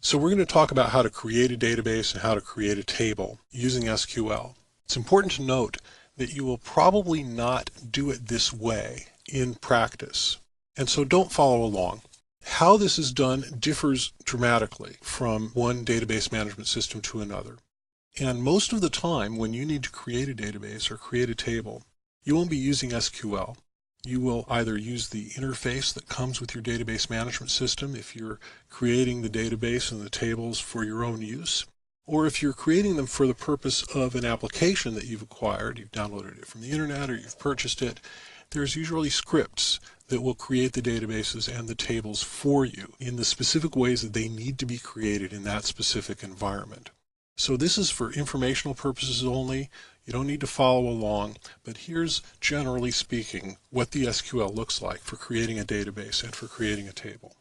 So we're going to talk about how to create a database and how to create a table using SQL. It's important to note that you will probably not do it this way in practice, and so don't follow along. How this is done differs dramatically from one database management system to another. And most of the time when you need to create a database or create a table, you won't be using SQL. You will either use the interface that comes with your database management system if you're creating the database and the tables for your own use, or if you're creating them for the purpose of an application that you've acquired, you've downloaded it from the internet or you've purchased it, there's usually scripts that will create the databases and the tables for you in the specific ways that they need to be created in that specific environment. So this is for informational purposes only. You don't need to follow along, but here's, generally speaking, what the SQL looks like for creating a database and for creating a table.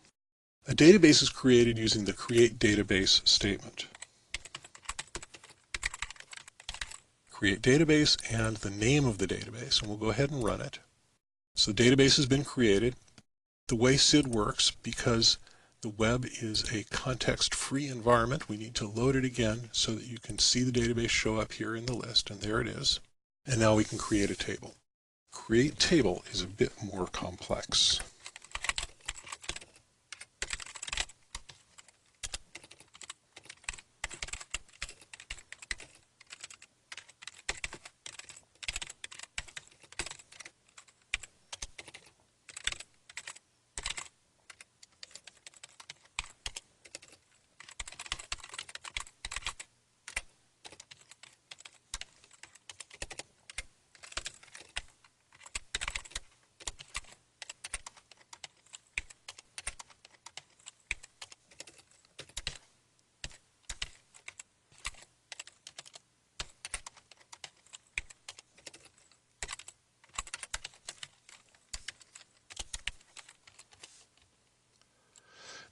A database is created using the create database statement. Create database and the name of the database, and we'll go ahead and run it. So the database has been created. The way SID works, because the web is a context-free environment, we need to load it again so that you can see the database show up here in the list, and there it is. And now we can create a table. Create table is a bit more complex.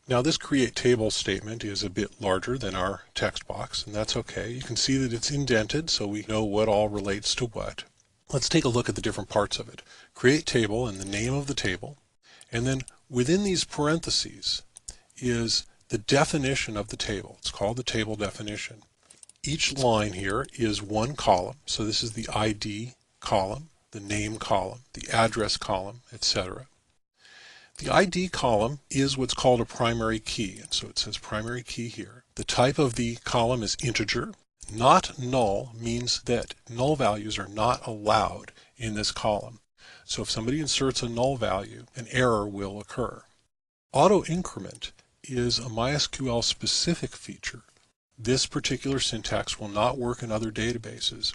Now this create table statement is a bit larger than our text box, and that's okay. You can see that it's indented so we know what all relates to what. Let's take a look at the different parts of it. Create table and the name of the table, and then within these parentheses is the definition of the table. It's called the table definition. Each line here is one column, so this is the ID column, the name column, the address column, etc. The ID column is what's called a primary key, and so it says primary key here. The type of the column is integer. Not null means that null values are not allowed in this column. So if somebody inserts a null value, an error will occur. Auto increment is a MySQL specific feature. This particular syntax will not work in other databases,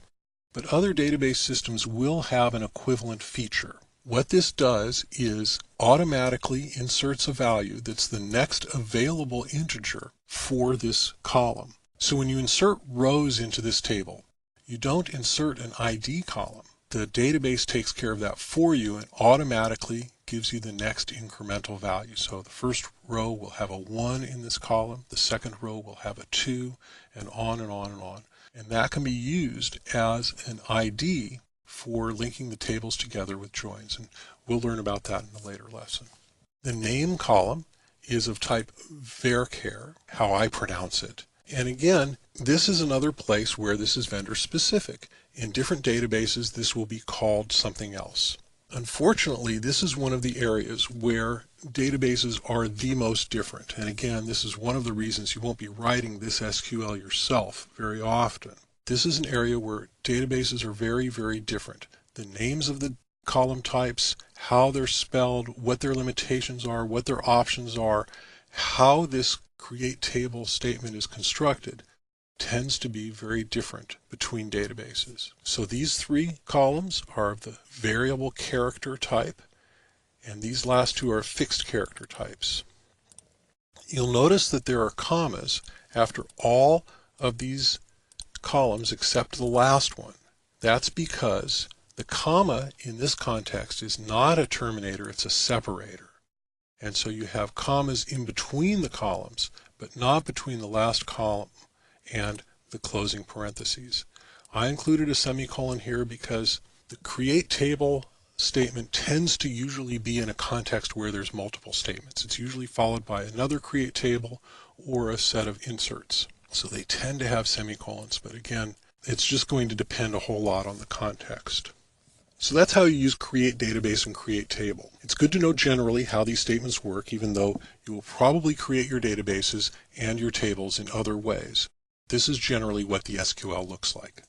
but other database systems will have an equivalent feature. What this does is automatically inserts a value that's the next available integer for this column. So when you insert rows into this table, you don't insert an ID column. The database takes care of that for you and automatically gives you the next incremental value. So the first row will have a 1 in this column, the second row will have a 2, and on and on and on. And that can be used as an ID for linking the tables together with joins, and we'll learn about that in a later lesson. The name column is of type varchar, how I pronounce it. And again, this is another place where this is vendor specific. In different databases, this will be called something else. Unfortunately, this is one of the areas where databases are the most different. And again, this is one of the reasons you won't be writing this SQL yourself very often. This is an area where databases are very, very different. The names of the column types, how they're spelled, what their limitations are, what their options are, how this create table statement is constructed tends to be very different between databases. So these three columns are of the variable character type, and these last two are fixed character types. You'll notice that there are commas after all of these columns except the last one. That's because the comma in this context is not a terminator, it's a separator. And so you have commas in between the columns, but not between the last column and the closing parentheses. I included a semicolon here because the create table statement tends to usually be in a context where there's multiple statements. It's usually followed by another create table or a set of inserts. So they tend to have semicolons, but again, it's just going to depend a whole lot on the context. So that's how you use create database and create table. It's good to know generally how these statements work, even though you will probably create your databases and your tables in other ways. This is generally what the SQL looks like.